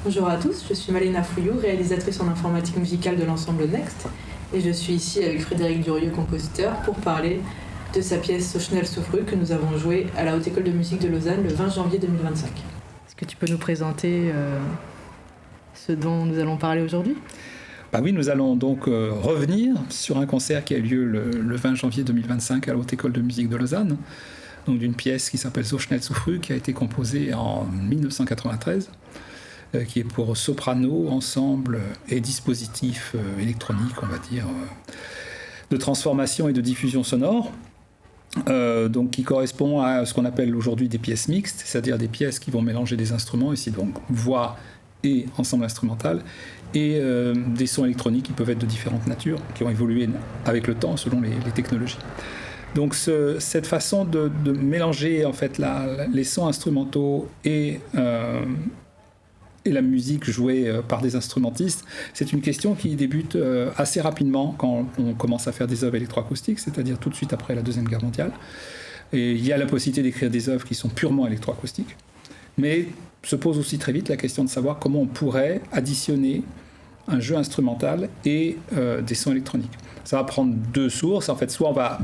Bonjour à tous, je suis Malena Fouillou, réalisatrice en informatique musicale de l'ensemble Next, et je suis ici avec Frédéric Durieux, compositeur, pour parler de sa pièce So schnell so früh que nous avons jouée à la Haute École de musique de Lausanne le 20 janvier 2025. Est-ce que tu peux nous présenter ce dont nous allons parler aujourd'hui ? Oui, nous allons donc revenir sur un concert qui a eu lieu le 20 janvier 2025 à la Haute École de musique de Lausanne, donc d'une pièce qui s'appelle So schnell so früh, qui a été composée en 1993, qui est pour soprano, ensemble et dispositif électronique, on va dire, de transformation et de diffusion sonore, donc qui correspond à ce qu'on appelle aujourd'hui des pièces mixtes, c'est-à-dire des pièces qui vont mélanger des instruments, ici donc voix et ensemble instrumental, et des sons électroniques qui peuvent être de différentes natures, qui ont évolué avec le temps selon les technologies. Donc cette façon de mélanger en fait les sons instrumentaux et la musique jouée par des instrumentistes, c'est une question qui débute assez rapidement quand on commence à faire des œuvres électroacoustiques, c'est-à-dire tout de suite après la Deuxième Guerre mondiale. Et il y a la possibilité d'écrire des œuvres qui sont purement électroacoustiques, mais se pose aussi très vite la question de savoir comment on pourrait additionner un jeu instrumental et des sons électroniques. Ça va prendre deux sources. En fait, soit on va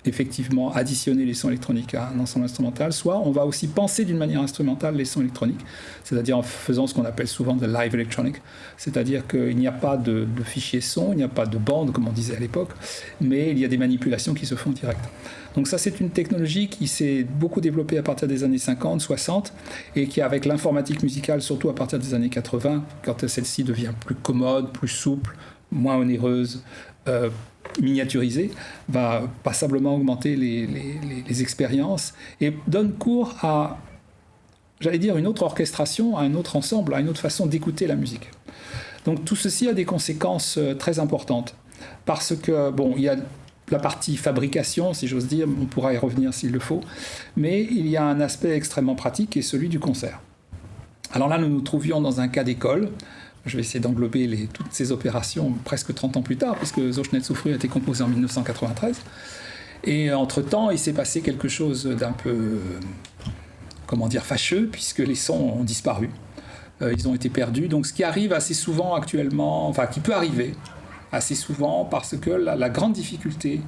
effectivement additionner les sons électroniques à un ensemble instrumental, soit on va aussi penser d'une manière instrumentale les sons électroniques, c'est-à-dire en faisant ce qu'on appelle souvent de live electronic, c'est-à-dire qu'il n'y a pas de fichier son, il n'y a pas de bande comme on disait à l'époque, mais il y a des manipulations qui se font direct. Donc ça, c'est une technologie qui s'est beaucoup développée à partir des années 50, 60, et qui, avec l'informatique musicale, surtout à partir des années 80, quand celle-ci devient plus commode, plus souple, moins onéreuse, miniaturisée, va passablement augmenter les expériences et donne cours à, j'allais dire, une autre orchestration, à un autre ensemble, à une autre façon d'écouter la musique. Donc tout ceci a des conséquences très importantes, parce que, il y a la partie fabrication, si j'ose dire, on pourra y revenir s'il le faut, mais il y a un aspect extrêmement pratique qui est celui du concert. Alors là, nous nous trouvions dans un cas d'école. Je vais essayer d'englober toutes ces opérations presque 30 ans plus tard, puisque So schnell so früh a été composé en 1993. Et entre-temps, il s'est passé quelque chose d'un peu, fâcheux, puisque les sons ont disparu. Ils ont été perdus. Donc ce qui arrive assez souvent actuellement, qui peut arriver assez souvent, parce que la grande difficulté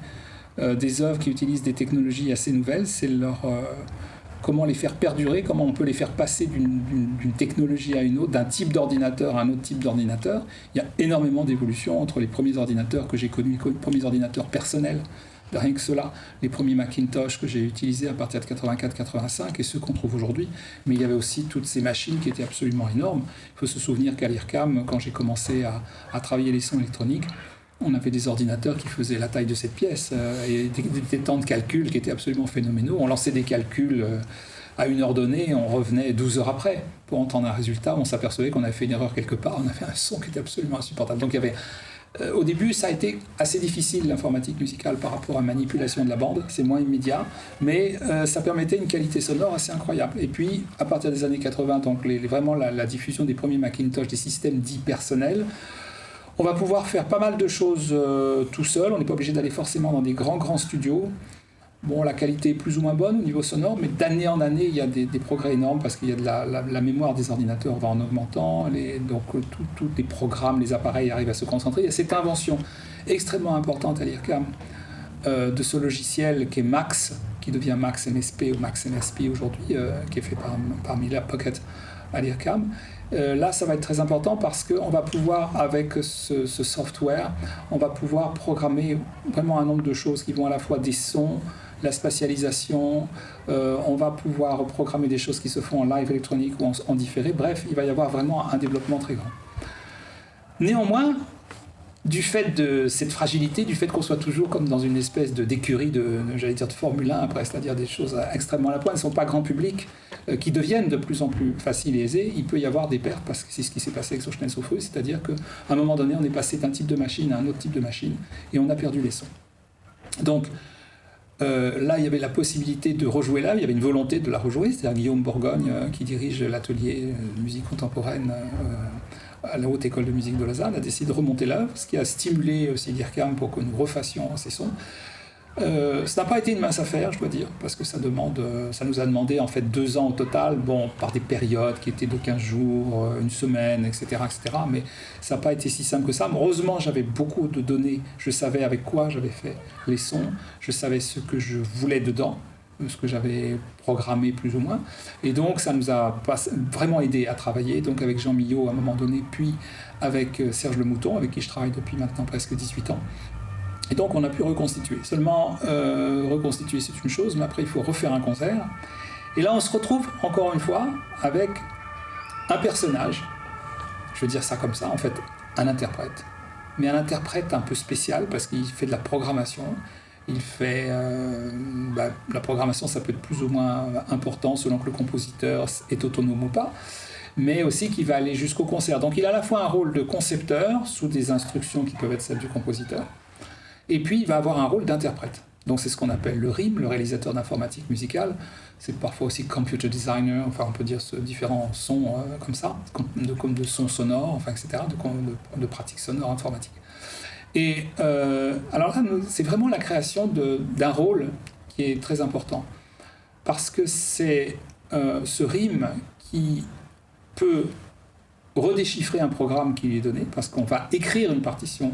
des œuvres qui utilisent des technologies assez nouvelles, c'est comment les faire perdurer, comment on peut les faire passer d'une technologie à une autre, d'un type d'ordinateur à un autre type d'ordinateur. Il y a énormément d'évolutions entre les premiers ordinateurs que j'ai connus, les premiers ordinateurs personnels, rien que cela, les premiers Macintosh que j'ai utilisés à partir de 84-85 et ceux qu'on trouve aujourd'hui. Mais il y avait aussi toutes ces machines qui étaient absolument énormes. Il faut se souvenir qu'à l'IRCAM, quand j'ai commencé à travailler les sons électroniques, on avait des ordinateurs qui faisaient la taille de cette pièce et des temps de calcul qui étaient absolument phénoménaux. On lançait des calculs à une heure donnée et on revenait 12 heures après pour entendre un résultat. On s'apercevait qu'on avait fait une erreur quelque part, on avait un son qui était absolument insupportable. Donc il y avait, au début, ça a été assez difficile, l'informatique musicale, par rapport à la manipulation de la bande. C'est moins immédiat, mais ça permettait une qualité sonore assez incroyable. Et puis, à partir des années 80, donc vraiment la diffusion des premiers Macintosh, des systèmes dits personnels, on va pouvoir faire pas mal de choses tout seul. On n'est pas obligé d'aller forcément dans des grands studios. La qualité est plus ou moins bonne au niveau sonore, mais d'année en année, il y a des progrès énormes parce qu'il y a de la mémoire des ordinateurs va en augmentant. Donc, tous les programmes, les appareils arrivent à se concentrer. Il y a cette invention extrêmement importante à l'IRCAM de ce logiciel qui est Max, qui devient Max MSP ou Max MSP aujourd'hui, qui est fait par Miller Pocket à l'IRCAM. Là, ça va être très important parce qu'on va pouvoir, avec ce software, on va pouvoir programmer vraiment un nombre de choses qui vont à la fois des sons, la spatialisation, on va pouvoir programmer des choses qui se font en live électronique ou en différé. Bref, il va y avoir vraiment un développement très grand. Néanmoins, du fait de cette fragilité, du fait qu'on soit toujours comme dans une espèce d'écurie de Formule 1 après, c'est-à-dire des choses extrêmement à la pointe, ne sont pas grand public, qui deviennent de plus en plus faciles et aisées, il peut y avoir des pertes, parce que c'est ce qui s'est passé avec So schnell so früh, c'est-à-dire qu'à un moment donné, on est passé d'un type de machine à un autre type de machine, et on a perdu les sons. Donc, là, il y avait la possibilité de rejouer là, il y avait une volonté de la rejouer, c'est-à-dire Guillaume Bourgogne, qui dirige l'atelier de musique contemporaine à la Haute École de musique de Lausanne, a décidé de remonter l'œuvre, ce qui a stimulé aussi l'IRCAM pour que nous refassions ces sons. Ça n'a pas été une mince affaire, je dois dire, parce que ça nous a demandé en fait 2 ans au total, bon, par des périodes qui étaient de 15 jours, une semaine, etc., etc. Mais ça n'a pas été si simple que ça. Mais heureusement, j'avais beaucoup de données. Je savais avec quoi j'avais fait les sons. Je savais ce que je voulais dedans, ce que j'avais programmé plus ou moins. Et donc, ça nous a vraiment aidé à travailler. Donc, avec Jean Millot à un moment donné, puis avec Serge Lemouton, avec qui je travaille depuis maintenant presque 18 ans. Et donc on a pu reconstituer. Seulement, reconstituer c'est une chose, mais après il faut refaire un concert. Et là on se retrouve encore une fois avec un personnage, je veux dire ça comme ça, en fait, un interprète. Mais un interprète un peu spécial parce qu'il fait de la programmation. Il fait... la programmation ça peut être plus ou moins important selon que le compositeur est autonome ou pas. Mais aussi qui va aller jusqu'au concert. Donc il a à la fois un rôle de concepteur, sous des instructions qui peuvent être celles du compositeur, et puis il va avoir un rôle d'interprète. Donc c'est ce qu'on appelle le RIM, le réalisateur d'informatique musicale. C'est parfois aussi computer designer, enfin on peut dire différents sons comme ça, comme de sons sonores, enfin, etc., de pratiques sonores informatiques. Et alors là, c'est vraiment la création d'un rôle qui est très important. Parce que c'est ce RIM qui peut redéchiffrer un programme qui lui est donné, parce qu'on va écrire une partition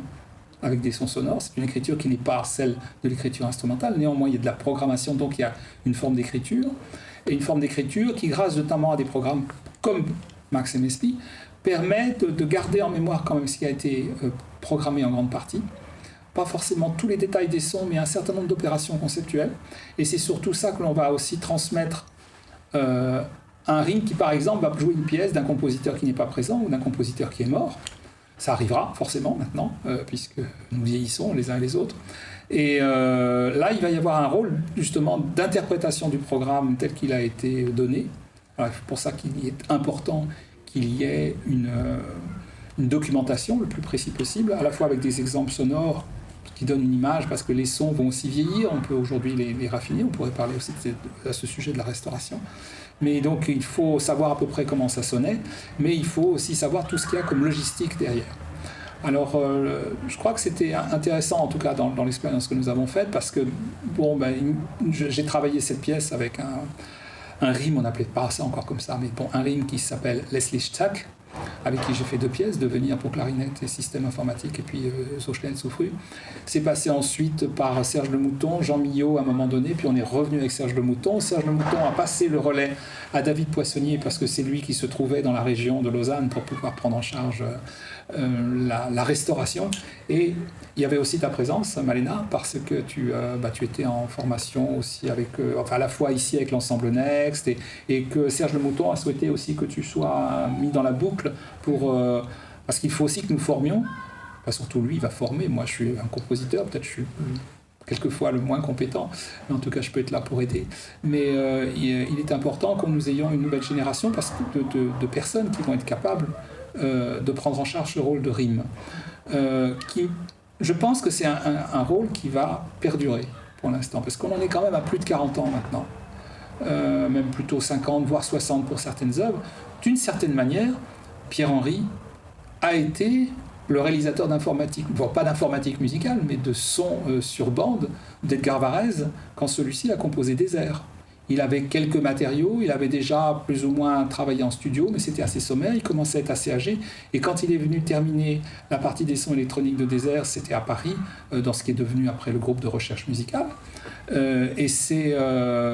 avec des sons sonores. C'est une écriture qui n'est pas celle de l'écriture instrumentale. Néanmoins, il y a de la programmation, donc il y a une forme d'écriture. Et une forme d'écriture qui, grâce notamment à des programmes comme Max MSP, permet de garder en mémoire quand même ce qui a été programmé en grande partie. Pas forcément tous les détails des sons, mais un certain nombre d'opérations conceptuelles. Et c'est surtout ça que l'on va aussi transmettre un RIM qui, par exemple, va jouer une pièce d'un compositeur qui n'est pas présent ou d'un compositeur qui est mort. Ça arrivera forcément maintenant, puisque nous vieillissons les uns et les autres. Et là, il va y avoir un rôle justement d'interprétation du programme tel qu'il a été donné. Alors, c'est pour ça qu'il est important qu'il y ait une documentation le plus précis possible, à la fois avec des exemples sonores qui donnent une image, parce que les sons vont aussi vieillir, on peut aujourd'hui les raffiner, on pourrait parler aussi à ce sujet de la restauration. Mais donc il faut savoir à peu près comment ça sonnait, mais il faut aussi savoir tout ce qu'il y a comme logistique derrière. Alors je crois que c'était intéressant en tout cas dans l'expérience que nous avons faite, parce que bon, j'ai travaillé cette pièce avec un RIM, on n'appelait pas ça encore comme ça, mais bon, un RIM qui s'appelle Leslie Stack, avec qui j'ai fait 2 pièces, Devenir pour clarinette et système informatique, et puis Soschlen Soufru. C'est passé ensuite par Serge Lemouton, Jean Millot à un moment donné, puis on est revenu avec Serge Lemouton. Serge Lemouton a passé le relais à David Poissonnier, parce que c'est lui qui se trouvait dans la région de Lausanne pour pouvoir prendre en charge la restauration. Et il y avait aussi ta présence, Malena, parce que tu étais en formation aussi avec, à la fois ici avec l'ensemble Next, et que Serge Lemouton a souhaité aussi que tu sois mis dans la boucle parce qu'il faut aussi que nous formions. Surtout lui, il va former. Moi, je suis un compositeur, peut-être je suis quelquefois le moins compétent, mais en tout cas, je peux être là pour aider. Mais il est important que nous ayons une nouvelle génération de personnes qui vont être capables de prendre en charge le rôle de RIM. Je pense que c'est un rôle qui va perdurer pour l'instant, parce qu'on en est quand même à plus de 40 ans maintenant, même plutôt 50, voire 60 pour certaines œuvres. D'une certaine manière, Pierre-Henry a été le réalisateur d'informatique, bon, pas d'informatique musicale, mais de son sur bande d'Edgar Varèse, quand celui-ci a composé des airs. Il avait quelques matériaux, il avait déjà plus ou moins travaillé en studio, mais c'était assez sommaire, il commençait à être assez âgé. Et quand il est venu terminer la partie des sons électroniques de Désert, c'était à Paris, dans ce qui est devenu après le groupe de recherche musicale. Et c'est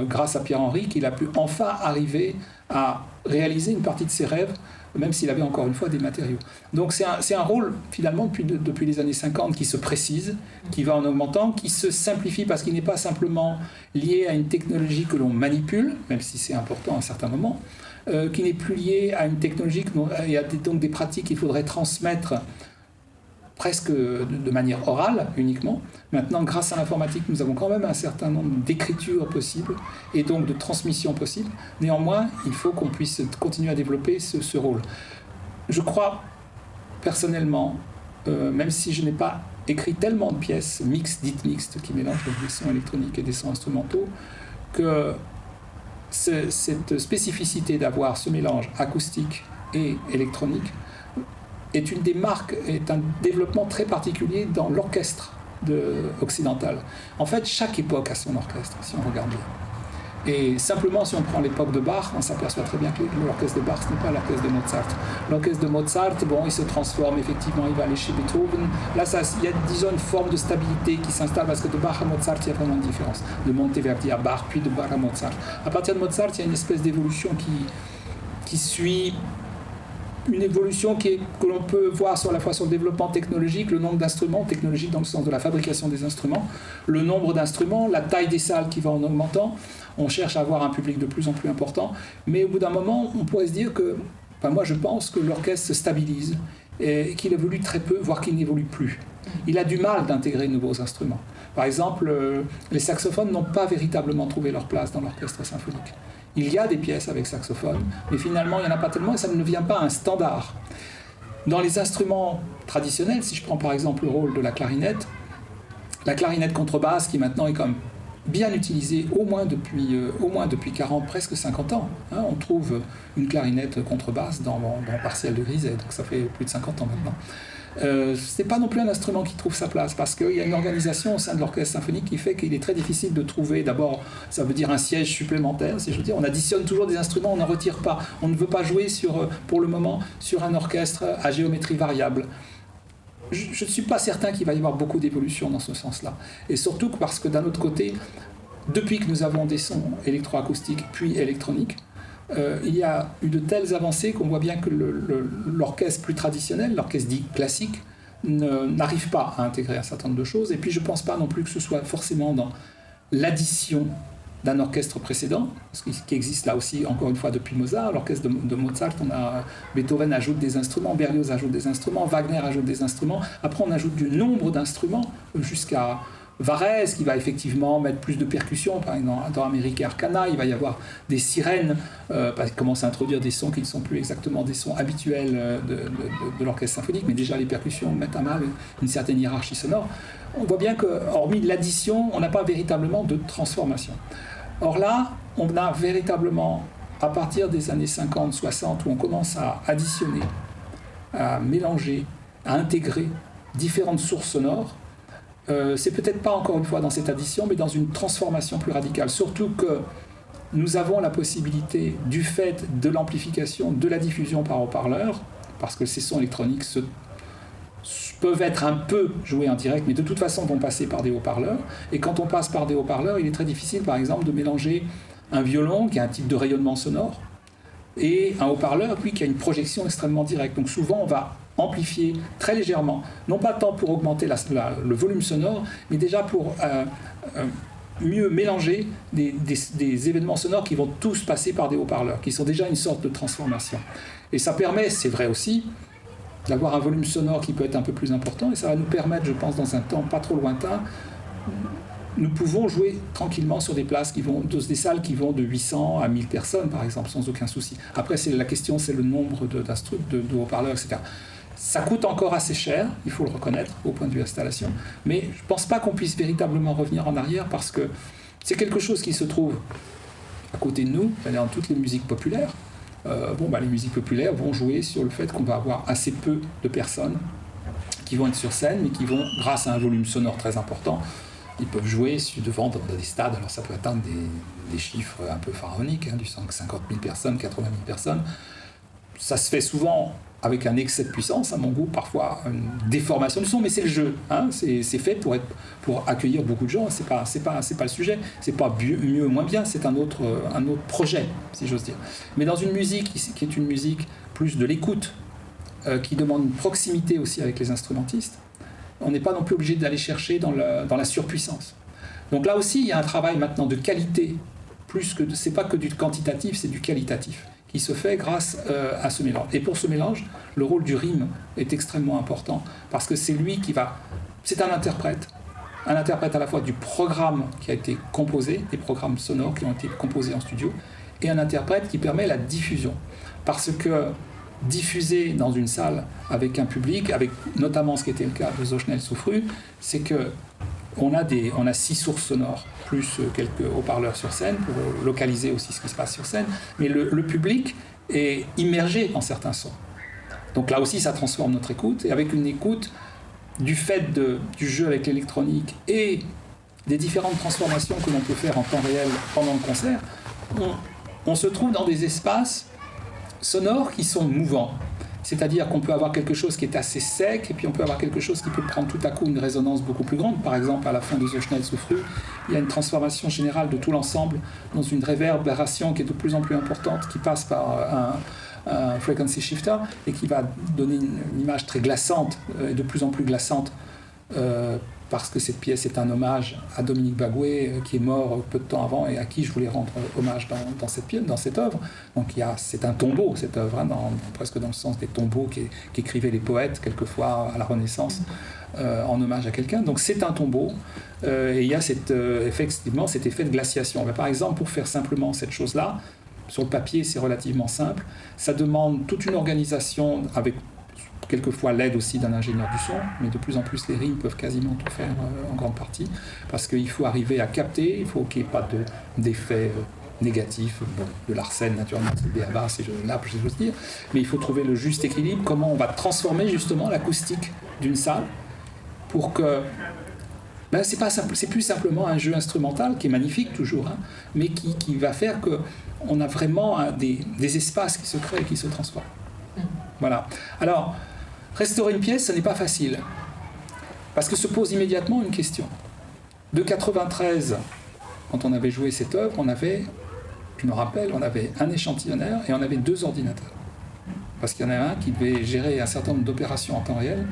grâce à Pierre-Henry qu'il a pu enfin arriver à réaliser une partie de ses rêves, même s'il avait encore une fois des matériaux. Donc c'est un rôle finalement depuis les années 50 qui se précise, qui va en augmentant, qui se simplifie parce qu'il n'est pas simplement lié à une technologie que l'on manipule, même si c'est important à un certain moment, qui n'est plus lié à une technologie, il y a donc des pratiques qu'il faudrait transmettre presque de manière orale uniquement. Maintenant, grâce à l'informatique, nous avons quand même un certain nombre d'écritures possibles et donc de transmissions possibles. Néanmoins, il faut qu'on puisse continuer à développer ce rôle. Je crois personnellement, même si je n'ai pas écrit tellement de pièces dites mixtes, qui mélangent des sons électroniques et des sons instrumentaux, que cette spécificité d'avoir ce mélange acoustique et électronique est une des marques, est un développement très particulier dans l'orchestre occidentale. En fait, chaque époque a son orchestre, si on regarde bien. Et simplement, si on prend l'époque de Bach, on s'aperçoit très bien que l'orchestre de Bach, ce n'est pas l'orchestre de Mozart. L'orchestre de Mozart, bon, il se transforme, effectivement, il va aller chez Beethoven. Là, il y a, disons, une forme de stabilité qui s'installe, parce que de Bach à Mozart, il y a vraiment une différence. De Monteverdi à Bach, puis de Bach à Mozart. À partir de Mozart, il y a une espèce d'évolution qui suit une évolution que l'on peut voir à la fois sur le développement technologique, le nombre d'instruments, technologique dans le sens de la fabrication des instruments, le nombre d'instruments, la taille des salles qui va en augmentant. On cherche à avoir un public de plus en plus important, mais au bout d'un moment, on pourrait se dire que, moi je pense que l'orchestre se stabilise et qu'il évolue très peu, voire qu'il n'évolue plus. Il a du mal d'intégrer de nouveaux instruments. Par exemple, les saxophones n'ont pas véritablement trouvé leur place dans l'orchestre symphonique. Il y a des pièces avec saxophone, mais finalement, il n'y en a pas tellement et ça ne devient pas un standard. Dans les instruments traditionnels, si je prends par exemple le rôle de la clarinette contrebasse, qui maintenant est quand même bien utilisée, au moins depuis 40, presque 50 ans. Hein, on trouve une clarinette contrebasse dans Partiel de Griset, donc ça fait plus de 50 ans maintenant. Ce n'est pas non plus un instrument qui trouve sa place, parce qu'il y a une organisation au sein de l'orchestre symphonique qui fait qu'il est très difficile de trouver, d'abord, ça veut dire un siège supplémentaire, si je veux dire, on additionne toujours des instruments, on n'en retire pas, on ne veut pas jouer pour le moment sur un orchestre à géométrie variable. Je ne suis pas certain qu'il va y avoir beaucoup d'évolution dans ce sens-là, et surtout parce que d'un autre côté, depuis que nous avons des sons électroacoustiques puis électroniques, il y a eu de telles avancées qu'on voit bien que l'orchestre plus traditionnel, l'orchestre dit classique, n'arrive pas à intégrer un certain nombre de choses. Et puis je ne pense pas non plus que ce soit forcément dans l'addition d'un orchestre précédent, qui existe là aussi, encore une fois, depuis Mozart. L'orchestre de Mozart, Beethoven ajoute des instruments, Berlioz ajoute des instruments, Wagner ajoute des instruments. Après, on ajoute du nombre d'instruments jusqu'à Varese, qui va effectivement mettre plus de percussions, par exemple dans America Arcana, il va y avoir des sirènes, qui commencent à introduire des sons qui ne sont plus exactement des sons habituels de l'orchestre symphonique, mais déjà les percussions mettent à mal une certaine hiérarchie sonore. On voit bien que, hormis l'addition, on n'a pas véritablement de transformation. Or là, on a véritablement, à partir des années 50-60, où on commence à additionner, à mélanger, à intégrer différentes sources sonores. C'est peut-être pas encore une fois dans cette addition, mais dans une transformation plus radicale. Surtout que nous avons la possibilité, du fait de l'amplification, de la diffusion par haut-parleur, parce que ces sons électroniques peuvent être un peu joués en direct, mais de toute façon vont passer par des haut-parleurs. Et quand on passe par des haut-parleurs, il est très difficile, par exemple, de mélanger un violon, qui a un type de rayonnement sonore, et un haut-parleur, lui, qui a une projection extrêmement directe. Donc souvent, on va amplifier très légèrement, non pas tant pour augmenter le volume sonore, mais déjà pour mieux mélanger des événements sonores qui vont tous passer par des haut-parleurs, qui sont déjà une sorte de transformation. Et ça permet, c'est vrai aussi, d'avoir un volume sonore qui peut être un peu plus important, et ça va nous permettre, je pense, dans un temps pas trop lointain, nous pouvons jouer tranquillement sur des des salles qui vont de 800 à 1000 personnes, par exemple, sans aucun souci. Après, la question, c'est le nombre de haut-parleurs, etc. Ça coûte encore assez cher, il faut le reconnaître, au point de vue installation, mais je ne pense pas qu'on puisse véritablement revenir en arrière, parce que c'est quelque chose qui se trouve à côté de nous, dans toutes les musiques populaires. Les musiques populaires vont jouer sur le fait qu'on va avoir assez peu de personnes qui vont être sur scène, mais qui vont, grâce à un volume sonore très important, ils peuvent jouer devant dans des stades. Alors ça peut atteindre des chiffres un peu pharaoniques, du 50 000 personnes, 80 000 personnes. Ça se fait souvent avec un excès de puissance, à mon goût, parfois une déformation du son, mais c'est le jeu. C'est fait pour accueillir beaucoup de gens. C'est pas le sujet. C'est pas mieux ou moins bien. C'est un autre projet, si j'ose dire. Mais dans une musique qui est une musique plus de l'écoute, qui demande une proximité aussi avec les instrumentistes, on n'est pas non plus obligé d'aller chercher dans la surpuissance. Donc là aussi, il y a un travail maintenant de qualité, c'est pas que du quantitatif, c'est du qualitatif, qui se fait grâce à ce mélange. Et pour ce mélange, le rôle du rythme est extrêmement important, parce que c'est lui c'est un interprète à la fois du programme qui a été composé, des programmes sonores qui ont été composés en studio, et un interprète qui permet la diffusion. Parce que diffuser dans une salle avec un public, avec notamment ce qui était le cas de So schnell so früh, c'est que on a 6 sources sonores, plus quelques haut-parleurs sur scène, pour localiser aussi ce qui se passe sur scène, mais le public est immergé en certains sons. Donc là aussi, ça transforme notre écoute, et avec une écoute du fait du jeu avec l'électronique et des différentes transformations que l'on peut faire en temps réel pendant le concert, on se trouve dans des espaces sonores qui sont mouvants. C'est-à-dire qu'on peut avoir quelque chose qui est assez sec, et puis on peut avoir quelque chose qui peut prendre tout à coup une résonance beaucoup plus grande. Par exemple, à la fin de So schnell so früh, il y a une transformation générale de tout l'ensemble dans une réverbération qui est de plus en plus importante, qui passe par un frequency shifter, et qui va donner une image très glaçante, et de plus en plus glaçante, parce que cette pièce est un hommage à Dominique Bagué, qui est mort peu de temps avant et à qui je voulais rendre hommage dans cette œuvre. Donc c'est un tombeau, cette œuvre, hein, presque dans le sens des tombeaux qu'écrivaient les poètes, quelquefois à la Renaissance, en hommage à quelqu'un. Donc c'est un tombeau, et il y a effectivement cet effet de glaciation. Mais par exemple, pour faire simplement cette chose-là, sur le papier, c'est relativement simple. Ça demande toute une organisation avec quelquefois l'aide aussi d'un ingénieur du son, mais de plus en plus les RIM peuvent quasiment tout faire en grande partie, parce qu'il faut arriver à capter, il faut qu'il n'y ait pas d'effet négatif, de l'arsène naturellement, c'est le b.a.-ba, c'est là, je veux dire, mais il faut trouver le juste équilibre, comment on va transformer justement l'acoustique d'une salle pour que c'est plus simplement un jeu instrumental qui est magnifique toujours, hein, mais qui va faire qu'on a vraiment des espaces qui se créent et qui se transforment. Voilà. Alors, restaurer une pièce, ce n'est pas facile, parce que se pose immédiatement une question. De 93, quand on avait joué cette œuvre, je me rappelle, on avait un échantillonneur et on avait 2 ordinateurs. Parce qu'il y en avait un qui devait gérer un certain nombre d'opérations en temps réel,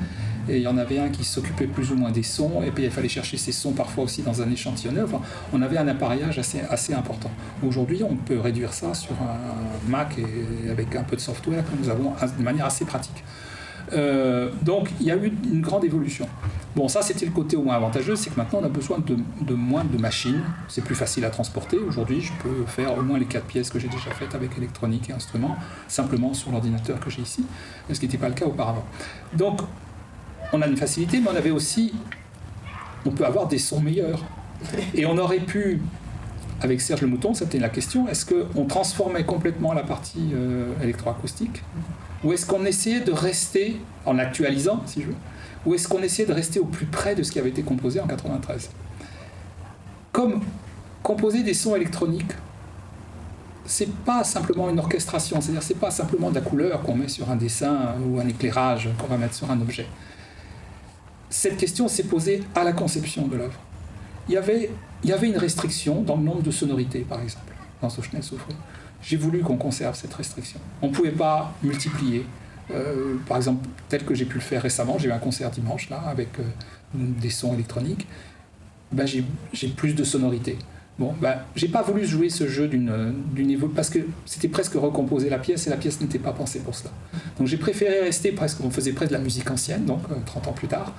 et il y en avait un qui s'occupait plus ou moins des sons, et puis il fallait chercher ces sons parfois aussi dans un échantillonneur. Enfin, on avait un appareillage assez important. Aujourd'hui, on peut réduire ça sur un Mac et avec un peu de software que nous avons de manière assez pratique. Donc il y a eu une grande évolution. Bon, ça c'était le côté au moins avantageux, c'est que maintenant on a besoin de moins de machines, c'est plus facile à transporter. Aujourd'hui je peux faire au moins les 4 pièces que j'ai déjà faites avec électronique et instruments, simplement sur l'ordinateur que j'ai ici, ce qui n'était pas le cas auparavant. Donc on a une facilité, mais on peut avoir des sons meilleurs. Et on aurait pu, avec Serge Le Mouton, c'était la question, est-ce qu'on transformait complètement la partie électroacoustique, ou est-ce qu'on essayait de rester, en actualisant, si je veux, ou est-ce qu'on essayait de rester au plus près de ce qui avait été composé en 93 ? Comme composer des sons électroniques, c'est pas simplement une orchestration, c'est-à-dire c'est pas simplement de la couleur qu'on met sur un dessin ou un éclairage qu'on va mettre sur un objet. Cette question s'est posée à la conception de l'œuvre. Il y avait une restriction dans le nombre de sonorités, par exemple, dans So schnell so früh. J'ai voulu qu'on conserve cette restriction. On ne pouvait pas multiplier. Par exemple, tel que j'ai pu le faire récemment, j'ai eu un concert dimanche, là, avec des sons électroniques. J'ai plus de sonorités. Bon, j'ai pas voulu jouer ce jeu d'une évolution, parce que c'était presque recomposer la pièce, et la pièce n'était pas pensée pour cela. Donc j'ai préféré rester on faisait presque de la musique ancienne, donc 30 ans plus tard.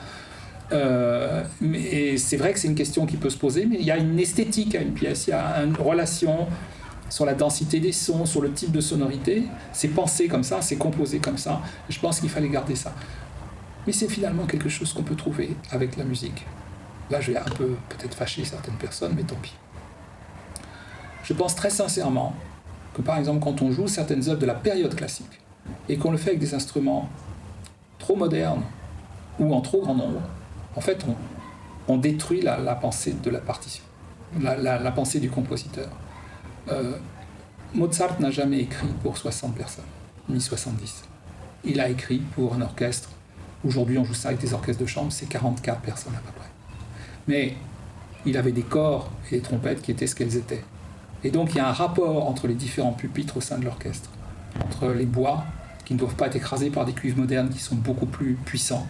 Et c'est vrai que c'est une question qui peut se poser, mais il y a une esthétique à une pièce, il y a une relation sur la densité des sons, sur le type de sonorité. C'est pensé comme ça, c'est composé comme ça. Je pense qu'il fallait garder ça. Mais c'est finalement quelque chose qu'on peut trouver avec la musique. Là, je vais un peu peut-être fâcher certaines personnes, mais tant pis. Je pense très sincèrement que, par exemple, quand on joue certaines œuvres de la période classique et qu'on le fait avec des instruments trop modernes ou en trop grand nombre, en fait, on détruit la pensée de la partition, la pensée du compositeur. Mozart n'a jamais écrit pour 60 personnes, ni 70. Il a écrit pour un orchestre. Aujourd'hui, on joue ça avec des orchestres de chambre, c'est 44 personnes à peu près. Mais il avait des corps et des trompettes qui étaient ce qu'elles étaient. Et donc, il y a un rapport entre les différents pupitres au sein de l'orchestre, entre les bois, qui ne doivent pas être écrasés par des cuivres modernes qui sont beaucoup plus puissants.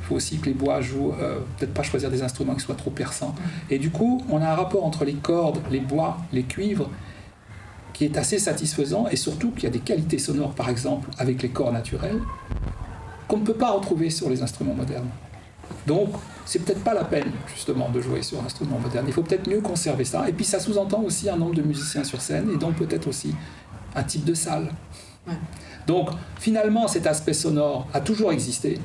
Il faut aussi que les bois jouent, peut-être pas choisir des instruments qui soient trop perçants. Et du coup, on a un rapport entre les cordes, les bois, les cuivres, qui est assez satisfaisant, et surtout qu'il y a des qualités sonores, par exemple, avec les corps naturels, qu'on ne peut pas retrouver sur les instruments modernes. Donc, c'est peut-être pas la peine, justement, de jouer sur un instrument moderne. Il faut peut-être mieux conserver ça. Et puis, ça sous-entend aussi un nombre de musiciens sur scène, et donc peut-être aussi un type de salle. Ouais. Donc, finalement, cet aspect sonore a toujours existé.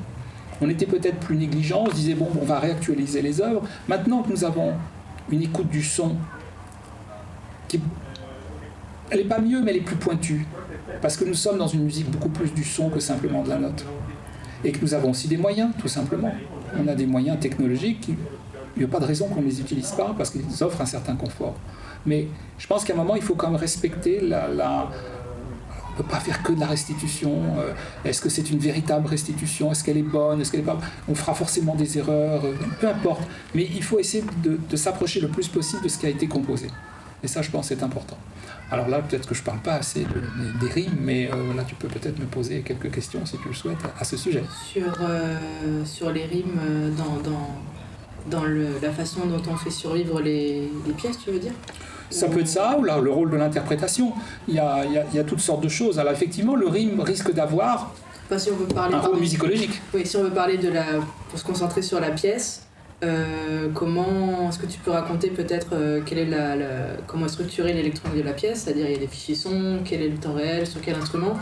On était peut-être plus négligent, on se disait, bon, on va réactualiser les œuvres. Maintenant que nous avons une écoute du son elle n'est pas mieux, mais elle est plus pointue. Parce que nous sommes dans une musique beaucoup plus du son que simplement de la note. Et que nous avons aussi des moyens, tout simplement. on a des moyens technologiques, il n'y a pas de raison qu'on ne les utilise pas parce qu'ils offrent un certain confort. Mais je pense qu'à un moment, il faut quand même respecter on ne peut pas faire que de la restitution. Est-ce que c'est une véritable restitution? Est-ce qu'elle est bonne? Est-ce qu'elle est pas... On fera forcément des erreurs, peu importe. Mais il faut essayer de s'approcher le plus possible de ce qui a été composé. Et ça, je pense, c'est important. Alors là, peut-être que je ne parle pas assez des rimes, mais là, tu peux peut-être me poser quelques questions, si tu le souhaites, à ce sujet. Sur les rimes, dans la façon dont on fait survivre les pièces, tu veux dire? Ça peut être ça, ou là, le rôle de l'interprétation. Il y a toutes sortes de choses. Alors effectivement, le rime risque d'avoir si on veut parler, un rôle musicologique. Oui, si on veut parler pour se concentrer sur la pièce, comment est-ce que tu peux raconter peut-être comment est structurée l'électronique de la pièce, c'est-à-dire il y a des fichiers son, quel est le temps réel, sur quel instrument,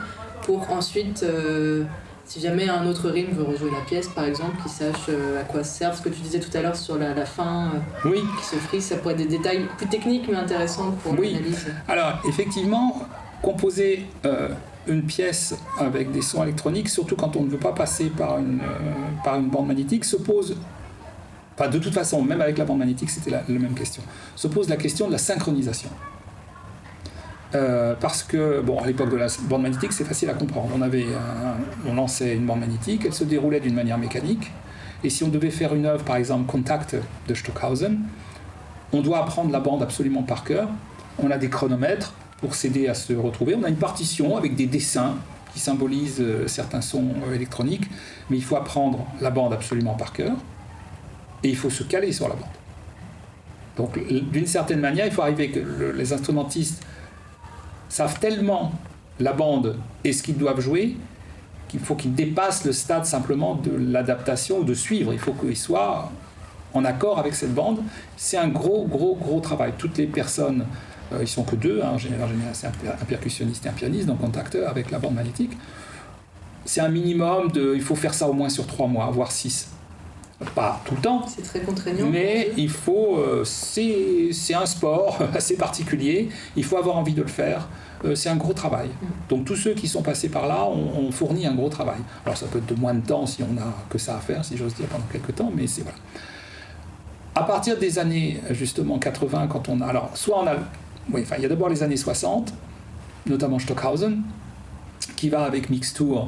pour ensuite, si jamais un autre rime veut rejouer la pièce, par exemple, qu'il sache à quoi sert. Ce que tu disais tout à l'heure sur la fin qui se frise, ça pourrait être des détails plus techniques mais intéressants pour l'analyse. Alors, effectivement, composer une pièce avec des sons électroniques, surtout quand on ne veut pas passer par une bande magnétique, se pose... Enfin, de toute façon, même avec la bande magnétique, c'était la même question. Se pose la question de la synchronisation. Parce que, bon, à l'époque de la bande magnétique, c'est facile à comprendre. On lançait une bande magnétique, elle se déroulait d'une manière mécanique, et si on devait faire une œuvre, par exemple, Contact de Stockhausen, on doit apprendre la bande absolument par cœur. On a des chronomètres pour s'aider à se retrouver. On a une partition avec des dessins qui symbolisent certains sons électroniques, mais il faut apprendre la bande absolument par cœur, et il faut se caler sur la bande. Donc, d'une certaine manière, il faut arriver que les instrumentistes savent tellement la bande et ce qu'ils doivent jouer qu'il faut qu'ils dépassent le stade simplement de l'adaptation ou de suivre. Il faut qu'ils soient en accord avec cette bande. C'est un gros travail. Toutes les personnes, ils ne sont que deux, en général c'est un percussionniste et un pianiste, donc Contact avec la bande magnétique. C'est un minimum il faut faire ça au moins sur 3 mois, voire 6. Pas tout le temps, c'est très contraignant, mais il faut, c'est un sport assez particulier, il faut avoir envie de le faire, c'est un gros travail. Donc tous ceux qui sont passés par là ont fourni un gros travail. Alors ça peut être de moins de temps si on n'a que ça à faire, si j'ose dire, pendant quelques temps, mais c'est voilà. À partir des années justement 80, quand on a... Alors soit on a... Oui, enfin il y a d'abord les années 60, notamment Stockhausen, qui va avec Mixtour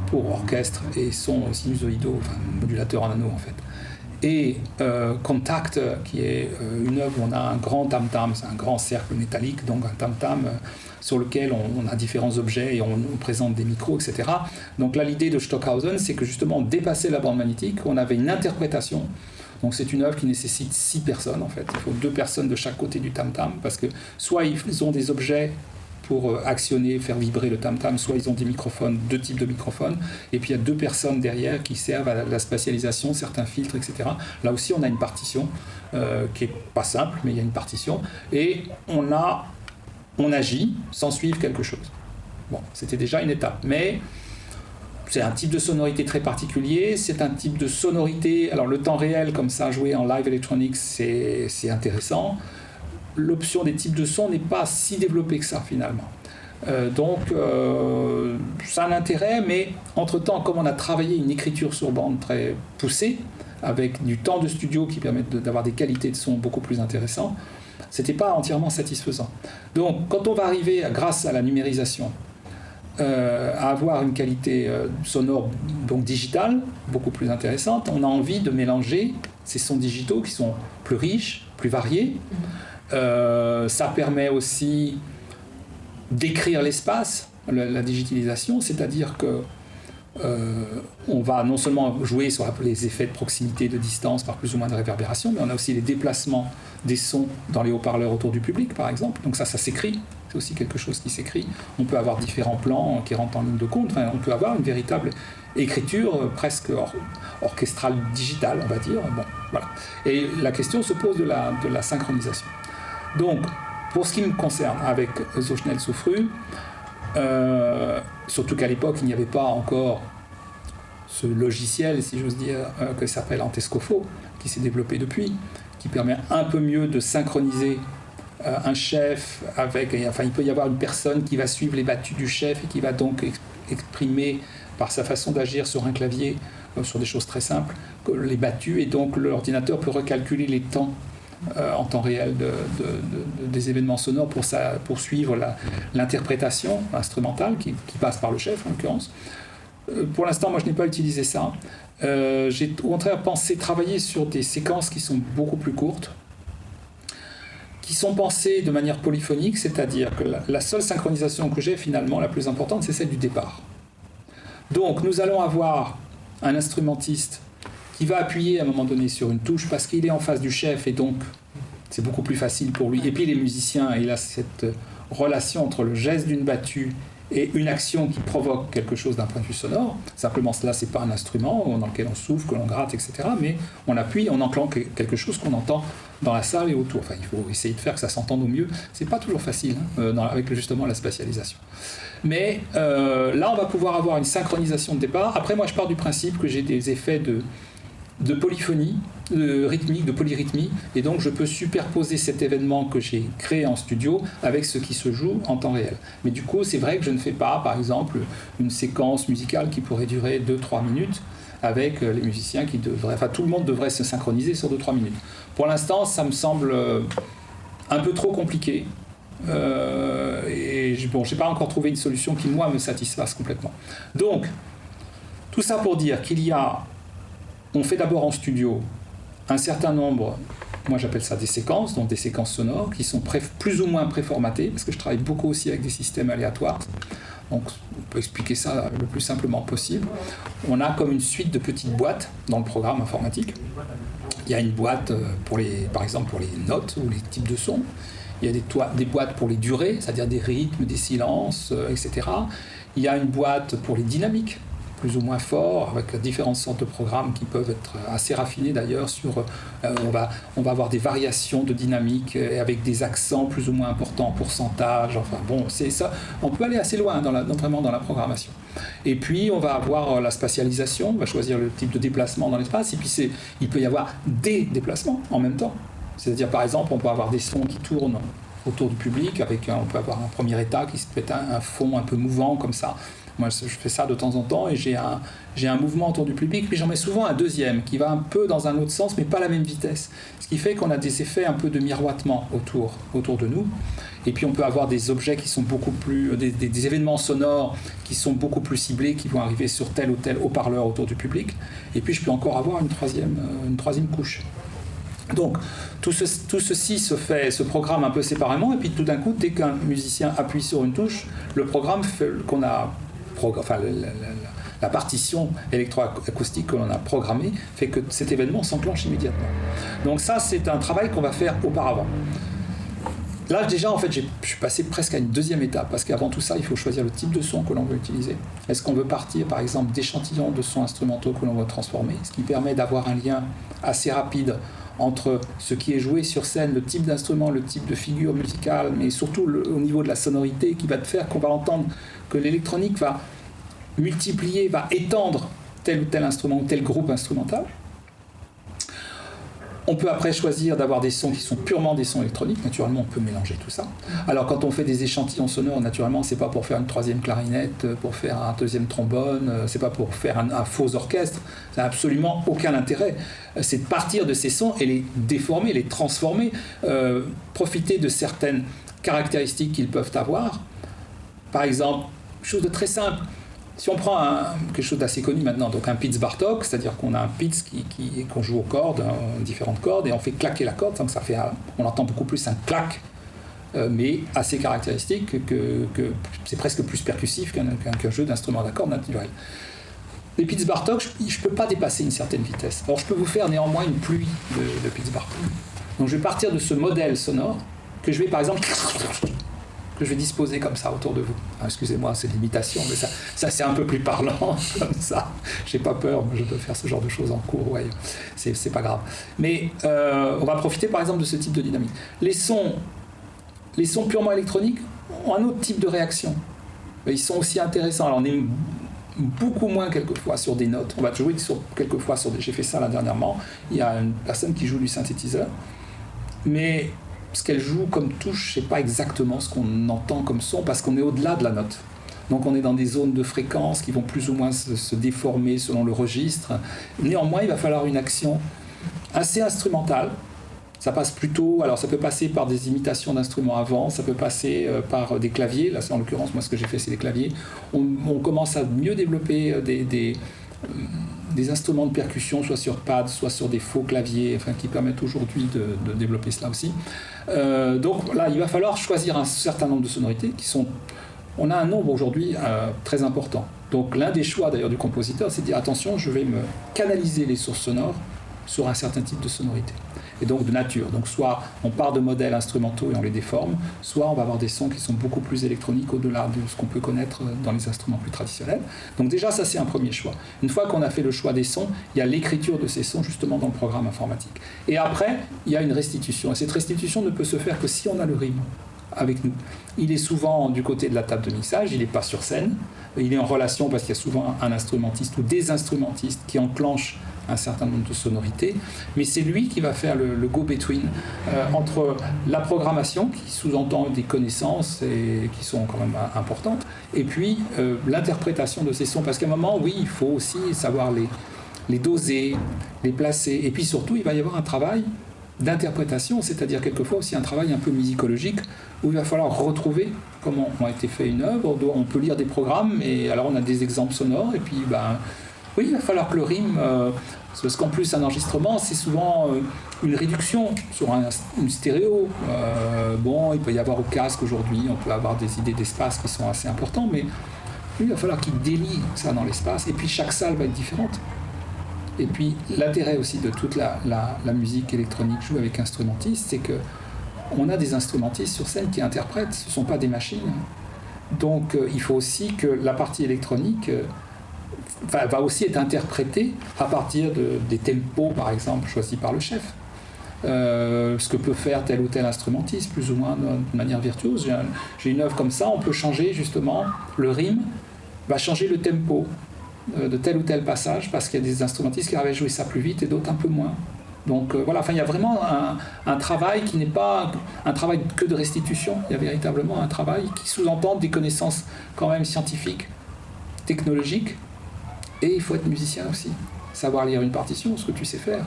pour orchestre et son sinusoïdaux, enfin modulateur en anneau en fait. Et Contact, qui est une œuvre où on a un grand tam-tam, c'est un grand cercle métallique, donc un tam-tam sur lequel on a différents objets et on présente des micros, etc. Donc là, l'idée de Stockhausen, c'est que justement, on dépassait la bande magnétique, on avait une interprétation. Donc c'est une œuvre qui nécessite 6 personnes en fait. Il faut 2 personnes de chaque côté du tam-tam, parce que soit ils ont des objets pour actionner, faire vibrer le tam-tam, soit ils ont des microphones, 2 types de microphones, et puis il y a 2 personnes derrière qui servent à la spatialisation, certains filtres, etc. Là aussi, on a une partition qui n'est pas simple, mais il y a une partition, et on agit sans suivre quelque chose. Bon, c'était déjà une étape, mais c'est un type de sonorité très particulier, c'est un type de sonorité, alors le temps réel, comme ça, joué en live electronics, c'est intéressant. L'option des types de sons n'est pas si développée que ça finalement. Donc ça a un intérêt, mais entre-temps, comme on a travaillé une écriture sur bande très poussée, avec du temps de studio qui permet d'avoir des qualités de son beaucoup plus intéressantes, c'était pas entièrement satisfaisant. Donc quand on va arriver, grâce à la numérisation, à avoir une qualité sonore donc digitale, beaucoup plus intéressante, on a envie de mélanger ces sons digitaux qui sont plus riches, plus variés. Ça permet aussi d'écrire l'espace, la digitalisation, c'est-à-dire que on va non seulement jouer sur les effets de proximité, de distance, par plus ou moins de réverbération, mais on a aussi les déplacements des sons dans les haut-parleurs autour du public, par exemple. Donc ça s'écrit, c'est aussi quelque chose qui s'écrit. On peut avoir différents plans qui rentrent en ligne de compte, enfin, on peut avoir une véritable écriture presque orchestrale digitale, on va dire. Bon, voilà. Et la question se pose de la synchronisation. Donc, pour ce qui me concerne, avec So Schnell so früh, surtout qu'à l'époque, il n'y avait pas encore ce logiciel, si j'ose dire, que s'appelle Antescofo, qui s'est développé depuis, qui permet un peu mieux de synchroniser un chef avec... Enfin, il peut y avoir une personne qui va suivre les battues du chef et qui va donc exprimer, par sa façon d'agir sur un clavier, sur des choses très simples, les battus, et donc l'ordinateur peut recalculer les temps en temps réel des événements sonores pour suivre l'interprétation instrumentale qui passe par le chef en l'occurrence. Pour l'instant, moi je n'ai pas utilisé ça. J'ai au contraire travailler sur des séquences qui sont beaucoup plus courtes, qui sont pensées de manière polyphonique, c'est-à-dire que la seule synchronisation que j'ai finalement, la plus importante, c'est celle du départ. Donc nous allons avoir un instrumentiste qui va appuyer à un moment donné sur une touche parce qu'il est en face du chef et donc c'est beaucoup plus facile pour lui. Et puis les musiciens, il a cette relation entre le geste d'une battue et une action qui provoque quelque chose d'un point de vue sonore. Simplement cela, c'est pas un instrument dans lequel on souffle, que l'on gratte, etc. Mais on appuie, on enclenche quelque chose qu'on entend dans la salle et autour. Enfin, il faut essayer de faire que ça s'entende au mieux. C'est pas toujours facile avec justement la spatialisation. Mais là, on va pouvoir avoir une synchronisation de départ. Après, moi, je pars du principe que j'ai des effets de polyphonie, de rythmique, de polyrythmie, et donc je peux superposer cet événement que j'ai créé en studio avec ce qui se joue en temps réel. Mais du coup, c'est vrai que je ne fais pas, par exemple, une séquence musicale qui pourrait durer 2-3 minutes avec les musiciens qui devraient... Enfin, tout le monde devrait se synchroniser sur 2-3 minutes. Pour l'instant, ça me semble un peu trop compliqué. Et bon, je n'ai pas encore trouvé une solution qui, moi, me satisfasse complètement. Donc, tout ça pour dire on fait d'abord en studio un certain nombre, moi j'appelle ça des séquences, donc des séquences sonores qui sont plus ou moins préformatées, parce que je travaille beaucoup aussi avec des systèmes aléatoires. Donc on peut expliquer ça le plus simplement possible. On a comme une suite de petites boîtes dans le programme informatique. Il y a une boîte par exemple pour les notes ou les types de sons. Il y a des boîtes pour les durées, c'est-à-dire des rythmes, des silences, etc. Il y a une boîte pour les dynamiques, plus ou moins forts, avec différentes sortes de programmes qui peuvent être assez raffinés d'ailleurs. On va avoir des variations de dynamique avec des accents plus ou moins importants en pourcentage. Enfin bon, c'est ça. On peut aller assez loin vraiment dans la programmation. Et puis on va avoir la spatialisation, on va choisir le type de déplacement dans l'espace, et puis il peut y avoir des déplacements en même temps. C'est-à-dire par exemple, on peut avoir des sons qui tournent autour du public, on peut avoir un premier état qui peut être un fond un peu mouvant comme ça. Moi, je fais ça de temps en temps et j'ai un mouvement autour du public, puis j'en mets souvent un deuxième qui va un peu dans un autre sens, mais pas la même vitesse. Ce qui fait qu'on a des effets un peu de miroitement autour de nous. Et puis on peut avoir des objets qui sont beaucoup plus... des événements sonores qui sont beaucoup plus ciblés, qui vont arriver sur tel ou tel haut-parleur autour du public. Et puis je peux encore avoir une troisième couche. Donc tout ceci se programme un peu séparément, et puis tout d'un coup, dès qu'un musicien appuie sur une touche, le programme qu'on a... la partition électroacoustique que l'on a programmée fait que cet événement s'enclenche immédiatement. Donc ça, c'est un travail qu'on va faire auparavant. Là, déjà, en fait, je suis passé presque à une deuxième étape, parce qu'avant tout ça, il faut choisir le type de son que l'on veut utiliser. Est-ce qu'on veut partir, par exemple, d'échantillons de sons instrumentaux que l'on veut transformer, ce qui permet d'avoir un lien assez rapide entre ce qui est joué sur scène, le type d'instrument, le type de figure musicale, mais surtout au niveau de la sonorité qui va te faire qu'on va entendre que l'électronique va multiplier, va étendre tel ou tel instrument ou tel groupe instrumental. On peut après choisir d'avoir des sons qui sont purement des sons électroniques. Naturellement, on peut mélanger tout ça. Alors, quand on fait des échantillons sonores, naturellement, c'est pas pour faire une troisième clarinette, pour faire un deuxième trombone, c'est pas pour faire un faux orchestre. Ça n'a absolument aucun intérêt. C'est de partir de ces sons et les déformer, les transformer, profiter de certaines caractéristiques qu'ils peuvent avoir. Par exemple, chose de très simple. Si on prend quelque chose d'assez connu maintenant, donc un Pitts-Bartok, c'est-à-dire qu'on a un Pitts qu'on joue aux cordes, différentes cordes, et on fait claquer la corde, donc on entend beaucoup plus un clac, mais assez caractéristique, que c'est presque plus percussif qu'un jeu d'instruments à cordes naturels. Les Pitts-Bartok, je ne peux pas dépasser une certaine vitesse. Alors je peux vous faire néanmoins une pluie de Pitts-Bartok. Donc je vais partir de ce modèle sonore, que je vais par exemple... que je vais disposer comme ça autour de vous. Excusez-moi, c'est l'imitation, mais ça c'est un peu plus parlant, comme ça. J'ai pas peur, moi je peux faire ce genre de choses en cours, ouais. C'est pas grave. Mais on va profiter par exemple de ce type de dynamique. Les sons purement électroniques ont un autre type de réaction. Ils sont aussi intéressants. Alors on est beaucoup moins quelquefois sur des notes. On va jouer quelquefois sur des... J'ai fait ça là dernièrement. Il y a une personne qui joue du synthétiseur, mais ce qu'elle joue comme touche, c'est pas exactement ce qu'on entend comme son, parce qu'on est au-delà de la note. Donc on est dans des zones de fréquence qui vont plus ou moins se déformer selon le registre. Néanmoins, il va falloir une action assez instrumentale. Ça passe plutôt, alors ça peut passer par des imitations d'instruments avant, ça peut passer par des claviers. Là, en l'occurrence, moi, ce que j'ai fait, c'est des claviers. On commence à mieux développer des instruments de percussion, soit sur pad, soit sur des faux claviers, enfin, qui permettent aujourd'hui de développer cela aussi. Donc là, il va falloir choisir un certain nombre de sonorités qui sont... On a un nombre aujourd'hui très important. Donc l'un des choix d'ailleurs du compositeur, c'est de dire attention, je vais me canaliser les sources sonores sur un certain type de sonorité. Et donc de nature. Donc soit on part de modèles instrumentaux et on les déforme, soit on va avoir des sons qui sont beaucoup plus électroniques au-delà de ce qu'on peut connaître dans les instruments plus traditionnels. Donc déjà ça c'est un premier choix. Une fois qu'on a fait le choix des sons, il y a l'écriture de ces sons justement dans le programme informatique. Et après, il y a une restitution. Et cette restitution ne peut se faire que si on a le rythme avec nous. Il est souvent du côté de la table de mixage, il n'est pas sur scène, il est en relation parce qu'il y a souvent un instrumentiste ou des instrumentistes qui enclenchent un certain nombre de sonorités, mais c'est lui qui va faire le go-between entre la programmation, qui sous-entend des connaissances et qui sont quand même importantes, et puis l'interprétation de ces sons, parce qu'à un moment, oui, il faut aussi savoir les doser, les placer, et puis surtout, il va y avoir un travail d'interprétation, c'est-à-dire quelquefois aussi un travail un peu musicologique, où il va falloir retrouver comment a été fait une œuvre. On peut lire des programmes, et alors on a des exemples sonores, et puis oui, il va falloir que le rythme, parce qu'en plus un enregistrement, c'est souvent une réduction sur une stéréo. Il peut y avoir au casque aujourd'hui, on peut avoir des idées d'espace qui sont assez importantes, mais oui, il va falloir qu'il délie ça dans l'espace, et puis chaque salle va être différente. Et puis l'intérêt aussi de toute la musique électronique jouée avec instrumentistes, c'est qu'on a des instrumentistes sur scène qui interprètent, ce ne sont pas des machines. Donc il faut aussi que la partie électronique va aussi être interprétée à partir des tempos, par exemple, choisis par le chef. Ce que peut faire tel ou tel instrumentiste, plus ou moins de manière virtuose. J'ai une œuvre comme ça, on peut changer justement le rythme, va changer le tempo de tel ou tel passage, parce qu'il y a des instrumentistes qui arrivent à jouer ça plus vite et d'autres un peu moins. Donc voilà, il y a vraiment un travail qui n'est pas un travail que de restitution, il y a véritablement un travail qui sous-entend des connaissances quand même scientifiques, technologiques, et il faut être musicien aussi, savoir lire une partition, ce que tu sais faire.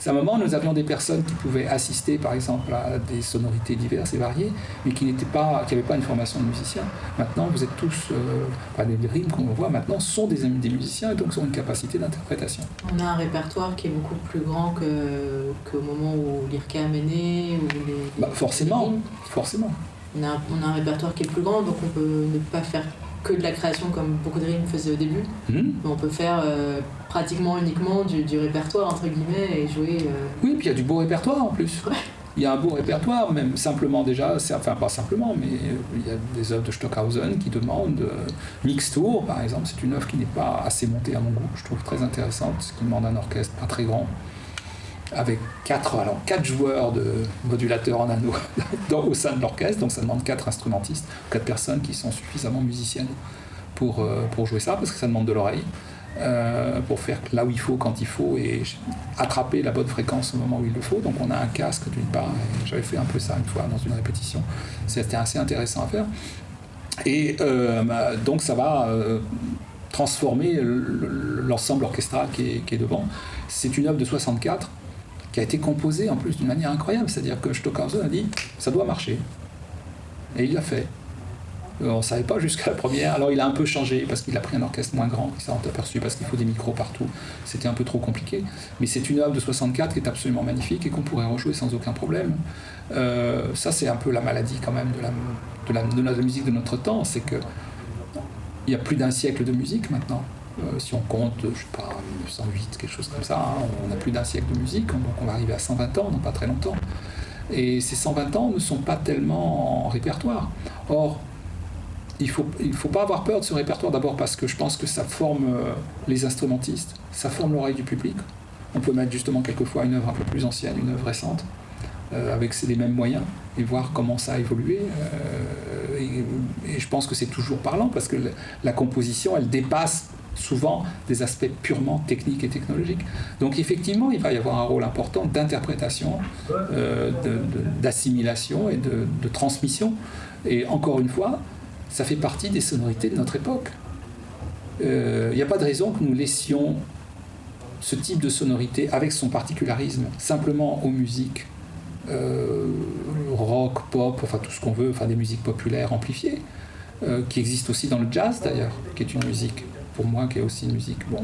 À un moment, nous avions des personnes qui pouvaient assister, par exemple, à des sonorités diverses et variées, mais qui n'avaient pas une formation de musicien. Maintenant, vous êtes tous, les rythmes qu'on voit maintenant sont des musiciens et donc ont une capacité d'interprétation. On a un répertoire qui est beaucoup plus grand qu'au moment où l'IRCAM est né, ou forcément. On a un répertoire qui est plus grand, donc on peut ne pas faire que de la création comme beaucoup de rythmes faisaient au début. Mais on peut faire pratiquement uniquement du répertoire, entre guillemets, et jouer... Oui, puis il y a du beau répertoire en plus. Ouais. Il y a un beau répertoire, même simplement déjà, pas simplement, mais il y a des œuvres de Stockhausen qui demandent Mixtour, par exemple, c'est une œuvre qui n'est pas assez montée à mon goût, je trouve très intéressante, qui demande un orchestre pas très grand, avec 4 joueurs de modulateurs en anneau au sein de l'orchestre, donc ça demande 4 instrumentistes, 4 personnes qui sont suffisamment musiciennes pour jouer ça, parce que ça demande de l'oreille, pour faire là où il faut, quand il faut, et attraper la bonne fréquence au moment où il le faut. Donc on a un casque d'une part, et j'avais fait un peu ça une fois dans une répétition, c'était assez intéressant à faire, et donc ça va transformer l'ensemble orchestral qui est devant. C'est une œuvre de 64 qui a été composée en plus d'une manière incroyable, c'est-à-dire que Stockhausen a dit ça doit marcher, et il l'a fait. On ne savait pas jusqu'à la première, alors il a un peu changé parce qu'il a pris un orchestre moins grand, il s'est aperçu parce qu'il faut des micros partout, c'était un peu trop compliqué, mais c'est une œuvre de 64 qui est absolument magnifique et qu'on pourrait rejouer sans aucun problème. Ça c'est un peu la maladie quand même de la musique de notre temps, c'est que il y a plus d'un siècle de musique maintenant. Si on compte, je sais pas, 1908, quelque chose comme ça, on a plus d'un siècle de musique, donc on va arriver à 120 ans dans pas très longtemps. Et ces 120 ans ne sont pas tellement en répertoire. Or, il faut pas avoir peur de ce répertoire, d'abord parce que je pense que ça forme les instrumentistes, ça forme l'oreille du public. On peut mettre justement quelquefois une œuvre un peu plus ancienne, une œuvre récente, avec les mêmes moyens, et voir comment ça a évolué. Et je pense que c'est toujours parlant, parce que la composition, elle dépasse souvent des aspects purement techniques et technologiques. Donc effectivement, il va y avoir un rôle important d'interprétation, d'assimilation et de transmission. Et encore une fois, ça fait partie des sonorités de notre époque. Il n'y a pas de raison que nous laissions ce type de sonorité, avec son particularisme, simplement aux musiques rock, pop, enfin tout ce qu'on veut, enfin des musiques populaires amplifiées, qui existent aussi dans le jazz d'ailleurs, qui est une musique, pour moi, qui est aussi une musique, bon,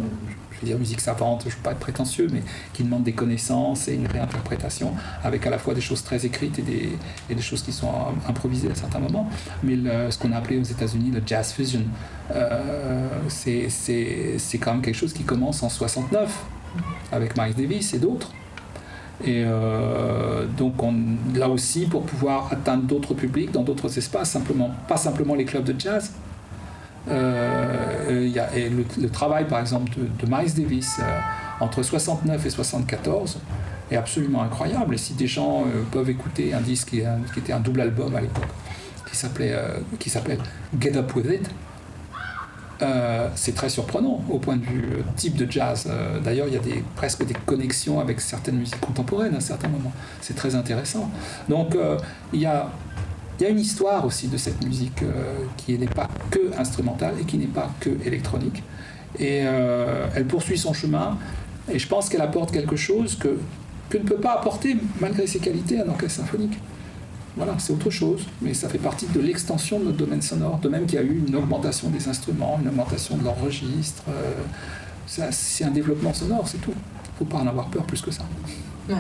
je veux dire musique savante, je ne veux pas être prétentieux, mais qui demande des connaissances et une réinterprétation, avec à la fois des choses très écrites et des choses qui sont improvisées à certains moments. Mais ce qu'on a appelé aux États-Unis le jazz fusion, c'est quand même quelque chose qui commence en 69, avec Miles Davis et d'autres. Et donc là aussi, pour pouvoir atteindre d'autres publics dans d'autres espaces, pas simplement les clubs de jazz. Le travail par exemple de Miles Davis entre 69 et 74 est absolument incroyable. Et si des gens peuvent écouter un disque qui était un double album à l'époque, qui s'appelle Get Up With It, c'est très surprenant au point de vue type de jazz. D'ailleurs, il y a presque des connexions avec certaines musiques contemporaines à certains moments. C'est très intéressant. Donc, il y a une histoire aussi de cette musique qui n'est pas que instrumentale et qui n'est pas que électronique. Et elle poursuit son chemin. Et je pense qu'elle apporte quelque chose que ne peut pas apporter, malgré ses qualités, un orchestre symphonique. Voilà, c'est autre chose, mais ça fait partie de l'extension de notre domaine sonore, de même qu'il y a eu une augmentation des instruments, une augmentation de leur registre. C'est un développement sonore, c'est tout. Il ne faut pas en avoir peur plus que ça. Ouais.